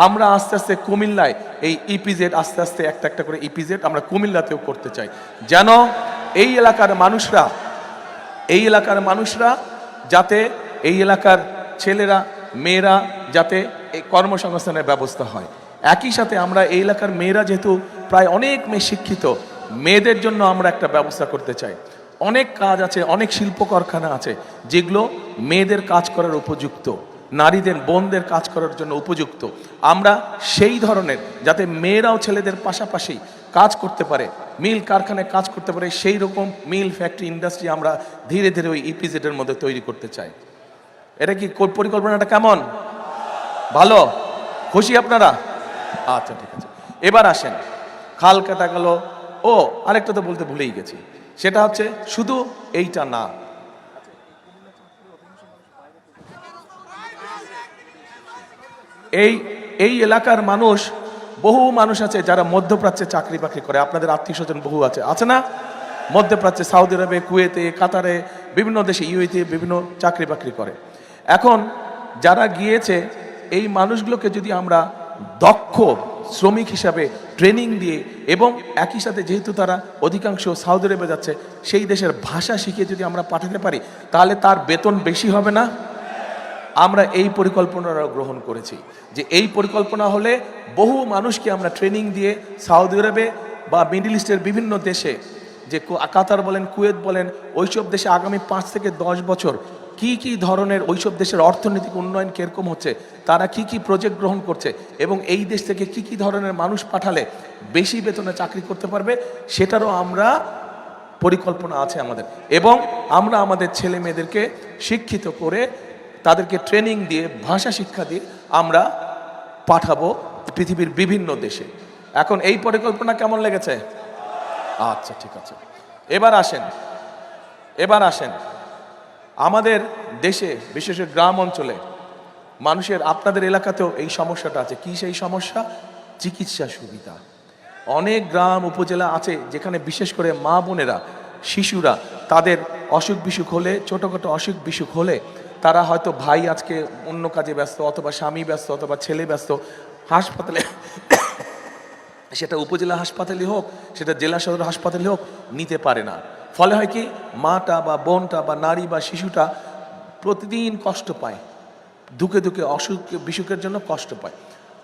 আমরা আস্তে আস্তে কুমিল্লায় এই ইপিজেড আস্তে আস্তে একটা একটা করে ইপিজেড আমরা কুমিল্লাতেও করতে চাই, যেন এই এলাকার মানুষরা যাতে এই এলাকার ছেলেরা মেয়েরা যাতে এই কর্মসংস্থানের ব্যবস্থা হয়। একই সাথে আমরা এই এলাকার মেয়েরা যেহেতু প্রায় অনেক মেয়ে শিক্ষিত, মেয়েদের জন্য আমরা একটা ব্যবস্থা করতে চাই। অনেক কাজ আছে, অনেক শিল্প কারখানা আছে যেগুলো মেয়েদের কাজ করার উপযুক্ত, নারীদের বোনদের কাজ করার জন্য উপযুক্ত। আমরা সেই ধরনের যাতে মেয়েরাও ছেলেদের পাশাপাশি কাজ করতে পারে, মিল কারখানায় কাজ করতে পারে, সেই রকম মিল ফ্যাক্টরি ইন্ডাস্ট্রি আমরা ধীরে ধীরে ওই ইপিজেডের মধ্যে তৈরি করতে চাই। এটা কি পরিকল্পনাটা কেমন? ভালো? খুশি আপনারা? আচ্ছা, ঠিক আছে। এবার আসেন, খাল কাটা গেল। ও আরেকটা তো বলতে ভুলেই গেছি, সেটা হচ্ছে শুধু এইটা না, এই এলাকার মানুষ, বহু মানুষ আছে যারা মধ্যপ্রাচ্যে চাকরি বাকরি করে। আপনাদের আত্মীয় স্বজন বহু আছে না? মধ্যপ্রাচ্যে, সৌদি আরবে, কুয়েতে, কাতারে, বিভিন্ন দেশে, ইউএইতে বিভিন্ন চাকরি বাকরি করে। এখন যারা গিয়েছে, এই মানুষগুলোকে যদি আমরা দক্ষ শ্রমিক হিসাবে ট্রেনিং দিয়ে এবং একই সাথে যেহেতু তারা অধিকাংশ সৌদি আরবে যাচ্ছে, সেই দেশের ভাষা শিখিয়ে যদি আমরা পাঠাতে পারি, তাহলে তার বেতন বেশি হবে না? আমরা এই পরিকল্পনাটা গ্রহণ করেছি যে এই পরিকল্পনা হলে বহু মানুষকে আমরা ট্রেনিং দিয়ে সৌদি আরবে বা মিডল ইস্টের বিভিন্ন দেশে, যে কাতার বলেন, কুয়েত বলেন, ওইসব দেশে আগামী 5 থেকে 10 বছর কি ধরনের ওইসব দেশের অর্থনৈতিক উন্নয়ন কিরকম হচ্ছে, তারা কি প্রজেক্ট গ্রহণ করছে এবং এই দেশ থেকে কি ধরনের মানুষ পাঠালে বেশি বেতনে চাকরি করতে পারবে, সেটারও আমরা পরিকল্পনা আছে আমাদের। এবং আমরা আমাদের ছেলে মেয়েদেরকে শিক্ষিত করে তাদেরকে ট্রেনিং দিয়ে, ভাষা শিক্ষা দিয়ে আমরা পাঠাবো পৃথিবীর বিভিন্ন দেশে। এখন এই পরিকল্পনা কেমন লেগেছে? আচ্ছা, ঠিক আছে। এবার আসেন আমাদের দেশে, বিশেষ করে গ্রাম অঞ্চলে মানুষের, আপনাদের এলাকাতেও এই সমস্যাটা আছে। কি সেই সমস্যা? চিকিৎসা সুবিধা। অনেক গ্রাম উপজেলা আছে যেখানে বিশেষ করে মা বোনেরা, শিশুরা তাদের অসুখ বিসুখ হলে, ছোটোখাটো অসুখ বিসুখ হলে, তারা হয়তো ভাই আজকে অন্য কাজে ব্যস্ত, অথবা স্বামী ব্যস্ত, অথবা ছেলে ব্যস্ত, হাসপাতালে, সেটা উপজেলা হাসপাতালই হোক, সেটা জেলা সদর হাসপাতালই হোক, নিতে পারে না। ফলে হয় কি, মাটা বা বোনটা বা নারী বা শিশুটা প্রতিদিন কষ্ট পায়, দুঃখে অসুখ বিসুখের জন্য কষ্ট পায়।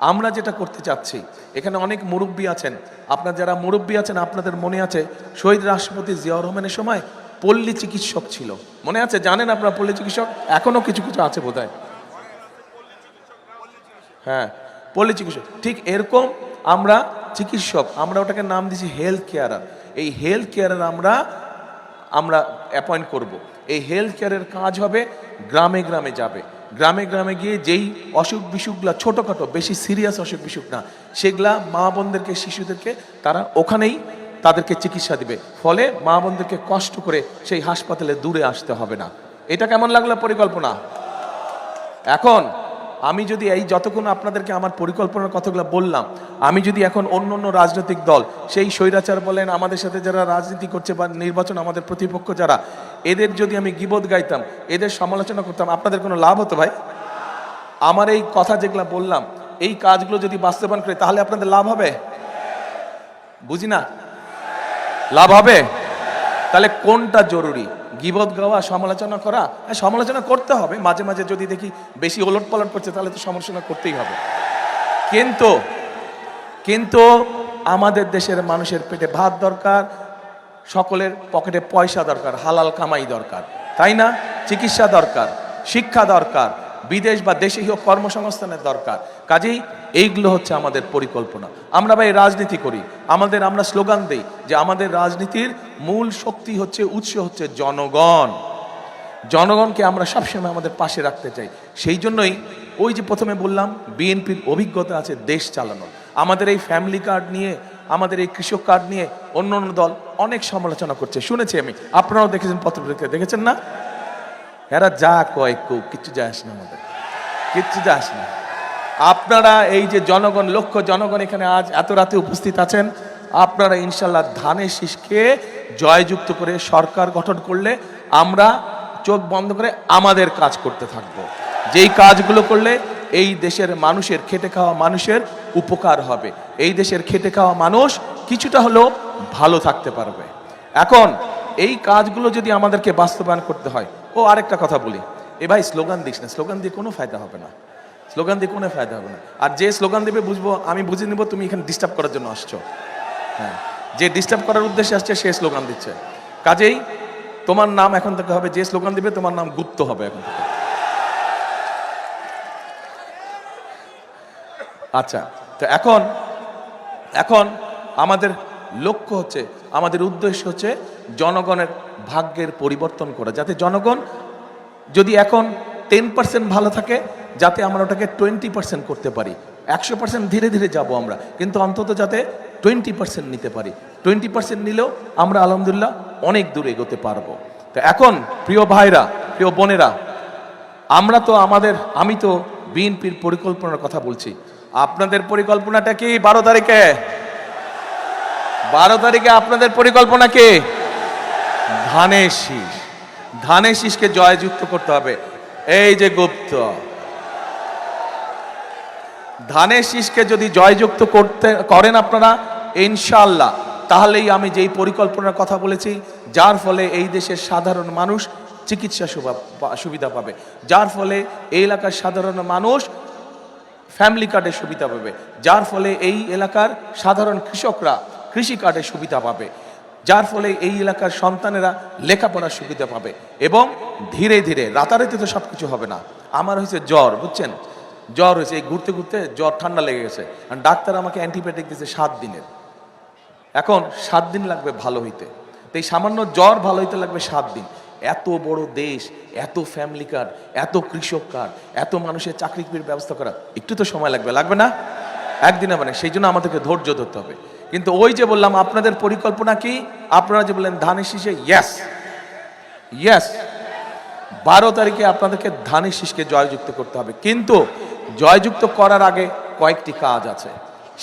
আমরা যেটা করতে চাচ্ছি, এখানে অনেক মুরব্বী আছেন, আপনার যারা মুরব্বী আছেন, আপনাদের মনে আছে শহীদ রাষ্ট্রপতি জিয়াউর রহমানের সময় পল্লী চিকিৎসক ছিল, মনে আছে? জানেন আপনারা পল্লী চিকিৎসক? এখনো কিছু আছে বোধহয়। হ্যাঁ, পল্লী চিকিৎসক। ঠিক এরকম আমরা চিকিৎসক, আমরা ওটাকে নাম দিয়েছি হেলথ কেয়ারার। এই হেলথ কেয়ারার আমরা অ্যাপয়েন্ট করব। এই হেলথ কেয়ারের কাজ হবে গ্রামে গ্রামে যাবে, গ্রামে গ্রামে গিয়ে যেই অসুখ বিসুখগুলা ছোটোখাটো, বেশি সিরিয়াস অসুখ বিসুখ না, সেগুলা মা বোনদেরকে, শিশুদেরকে তারা ওখানেই তাদেরকে চিকিৎসা দিবে। ফলে মা বোনদেরকে কষ্ট করে সেই হাসপাতালে দূরে আসতে হবে না। এটা কেমন লাগলো পরিকল্পনা? এখন আমি যদি এই যতক্ষণ আপনাদেরকে আমার পরিকল্পনার কথাগুলো বললাম, আমি যদি এখন অন্য রাজনৈতিক দল, সেই স্বৈরাচার বলেন, আমাদের সাথে যারা রাজনীতি করছে বা নির্বাচন আমাদের প্রতিপক্ষ যারা, এদের যদি আমি গীবত গাইতাম, এদের সমালোচনা করতাম, আপনাদের কোনো লাভ হতো ভাই? আমার এই কথা যেগুলো বললাম, এই কাজগুলো যদি বাস্তবায়ন করে, তাহলে আপনাদের লাভ হবে? বুঝি না, লাভ হবে? তাহলে কোনটা জরুরি? গীবত গাওয়া, সমালোচনা করা? হ্যাঁ, সমালোচনা করতে হবে মাঝে মাঝে, যদি দেখি বেশি ওলট পালট করছে তাহলে তো সমালোচনা করতেই হবে। কিন্তু আমাদের দেশের মানুষের পেটে ভাত দরকার, সকলের পকেটে পয়সা দরকার, হালাল কামাই দরকার, তাই না? চিকিৎসা দরকার, শিক্ষা দরকার, বিদেশ বা দেশে হোক কর্মসংস্থানের দরকার। কাজেই এইগুলো হচ্ছে আমাদের পরিকল্পনা। আমরা ভাই রাজনীতি করি, আমরা স্লোগান দেই যে আমাদের রাজনীতির মূল শক্তি হচ্ছে, উৎস হচ্ছে জনগণ। জনগণকে আমরা সবসময় আমাদের পাশে রাখতে চাই। সেই জন্যই ওই যে প্রথমে বললাম, বিএনপির অভিজ্ঞতা আছে দেশ চালানোর। আমাদের এই ফ্যামিলি কার্ড নিয়ে, আমাদের এই কৃষক কার্ড নিয়ে অন্য দল অনেক সমালোচনা করছে, শুনেছি আমি, আপনারাও দেখেছেন, পত্রপত্রিকা দেখেছেন না? এরা যা কয় কিচ্ছু যায় আসে না, আমাদের কিচ্ছু যায় আসে না। আপনারা এই যে জনগণ, লক্ষ জনগণ এখানে আজ এত রাতে উপস্থিত আছেন, আপনারা ইনশাল্লাহ ধানের শীষকে জয়যুক্ত করে সরকার গঠন করলে আমরা চোখ বন্ধ করে আমাদের কাজ করতে থাকবো। যেই কাজগুলো করলে এই দেশের মানুষের, খেটে খাওয়া মানুষের উপকার হবে, এই দেশের খেটে খাওয়া মানুষ কিছুটা হলেও ভালো থাকতে পারবে। এখন এই কাজগুলো যদি আমাদেরকে বাস্তবায়ন করতে হয়, ও আরেকটা কথা বলি, এ ভাই স্লোগান দিস না, স্লোগান দিয়ে কোনো ফায়দা হবে না, স্লোগান দিয়ে কোনো ফায়দা হবে না। আর যে স্লোগান দেবে বুঝবো, আমি বুঝে নিব তুমি এখানে ডিস্টার্ব করার জন্য আসছো। হ্যাঁ, যে ডিস্টার্ব করার উদ্দেশ্যে আসছে সে স্লোগান দিচ্ছে। কাজেই তোমার নাম এখন থেকে হবে, যে স্লোগান দিবে তোমার নাম গুপ্ত হবে এখন থেকে। আচ্ছা, তো এখন আমাদের লক্ষ্য হচ্ছে, আমাদের উদ্দেশ্য হচ্ছে জনগণের ভাগ্যের পরিবর্তন করা, যাতে জনগণ যদি এখন 10% ভালো থাকে, যাতে আমরা ওটাকে 20% করতে পারি। 100% ধীরে ধীরে যাব আমরা, কিন্তু অন্তত যাতে 20% নিতে পারি। 20% নিলেও আমরা আলহামদুলিল্লাহ অনেক দূর এগোতে পারবো। তো এখন প্রিয় ভাইরা, প্রিয় বোনেরা, আমি তো বিএনপির পরিকল্পনার কথা বলছি। আপনাদের পরিকল্পনাটা কি? 12 তারিখে আপনাদের পরিকল্পনা কি? ধানের শীষকে জয়যুক্ত করতে হবে। এই যে গুপ্ত, ধানের শীষকে যদি জয়যুক্ত করেন আপনারা ইনশাআল্লাহ, তাহলেই আমি যেই পরিকল্পনার কথা বলেছি, যার ফলে এই দেশের সাধারণ মানুষ চিকিৎসা সুবিধা পাবে, যার ফলে এই এলাকার সাধারণ মানুষ ফ্যামিলি কার্ডের সুবিধা পাবে, যার ফলে এই এলাকার সাধারণ কৃষকরা কৃষি কার্ডের সুবিধা পাবে, যার ফলে এই এলাকার সন্তানেরা লেখাপড়ার সুবিধা পাবে। এবং ধীরে ধীরে, রাতারাতি তো সব কিছু হবে না। আমার হয়েছে জ্বর, বুঝছেন, জ্বর হয়েছে, এই ঘুরতে ঘুরতে জ্বর ঠান্ডা লেগে গেছে, আর ডাক্তার আমাকে অ্যান্টিবায়োটিক দিয়েছে 7 দিনের। এখন 7 দিন লাগবে ভালো হইতে, তো এই সামান্য জ্বর ভালো হইতে লাগবে 7 দিন। এত বড় দেশ, এত ফ্যামিলি কার্ড, এত কৃষক কার্ড, এত মানুষের চাকরির ব্যবস্থা করা একটু তো সময় লাগবে না? একদিনে মানে, সেই জন্য আমাদেরকে ধৈর্য ধরতে হবে। কিন্তু ওই যে বললাম আপনাদের পরিকল্পনা কি, আপনারা যে বললেন ধানের শীষে, ইয়েস 12 তারিখে আপনাদেরকে ধানের শীষকে জয়যুক্ত করতে হবে। কিন্তু জয়যুক্ত করার আগে কয়েকটি কাজ আছে।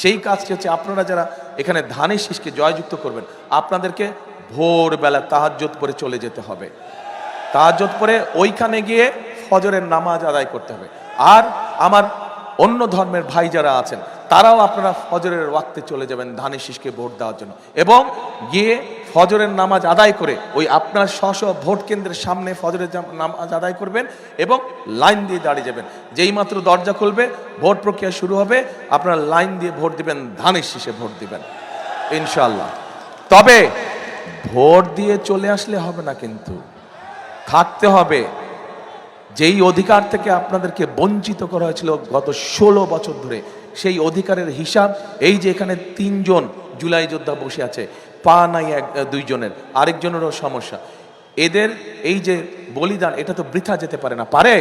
সেই কাজটি হচ্ছে, আপনারা যারা এখানে ধানের শীষকে জয়যুক্ত করবেন, আপনাদেরকে ভোরবেলা তাহাজ্জুদ পড়ে চলে যেতে হবে। তাহাজ্জুদ পড়ে ওইখানে গিয়ে ফজরের নামাজ আদায় করতে হবে। আর আমার অন্য ধর্মের ভাই যারা আছেন, তারাও আপনারা ফজরের ওয়াক্তে চলে যাবেন ধানের শীষকে ভোট দেওয়ার জন্য, এবং গিয়ে ফজরের নামাজ আদায় করে ওই আপনার স্ব ভোট কেন্দ্রের সামনে ফজরের নামাজ আদায় করবেন এবং লাইন দিয়ে দাঁড়িয়ে যাবেন। যেই মাত্র দরজা খুলবে, ভোট প্রক্রিয়া শুরু হবে, আপনারা লাইন দিয়ে ভোট দিবেন, ধানের শীষে ভোট দিবেন ইনশাআল্লাহ। তবে ভোট দিয়ে চলে আসলে হবে না, কিন্তু থাকতে হবে। যেই অধিকার থেকে আপনাদেরকে বঞ্চিত করা হয়েছিল গত 16 বছর ধরে, সেই অধিকারের হিসাব, এই যে এখানে 3 জন জুলাই যোদ্ধা বসে আছে, পা নাই 2 জনের, আরেকজনেরও সমস্যা, এদের এই যে বলিদান, এটা তো বৃথা যেতে পারে না, পারে?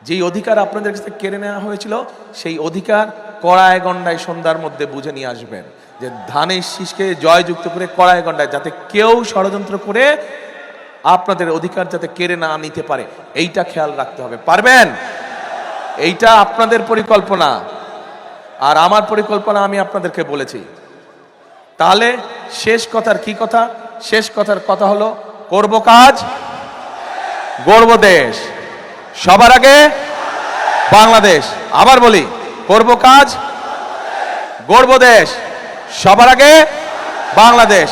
যেই অধিকার আপনাদের কাছে কেড়ে নেওয়া হয়েছিল, সেই অধিকার কড়ায় গন্ডায় সন্ধ্যার মধ্যে বুঝে নিয়ে আসবেন, যে ধানের শীষকে জয়যুক্ত করে কড়ায় গন্ডায়, যাতে কেউ ষড়যন্ত্র করে আপনাদের অধিকার যাতে কেড়ে না নিতে পারে, এইটা খেয়াল রাখতে হবে। পারবেন? এইটা আপনাদের পরিকল্পনা, আর আমার পরিকল্পনা আমি আপনাদেরকে বলেছি। তাহলে শেষ কথার কি কথা? শেষ কথার কথা হলো, করব কাজ, গড়ব দেশ, সবার আগে বাংলাদেশ। আবার বলি, করব কাজ, গড়ব দেশ, সবার আগে বাংলাদেশ।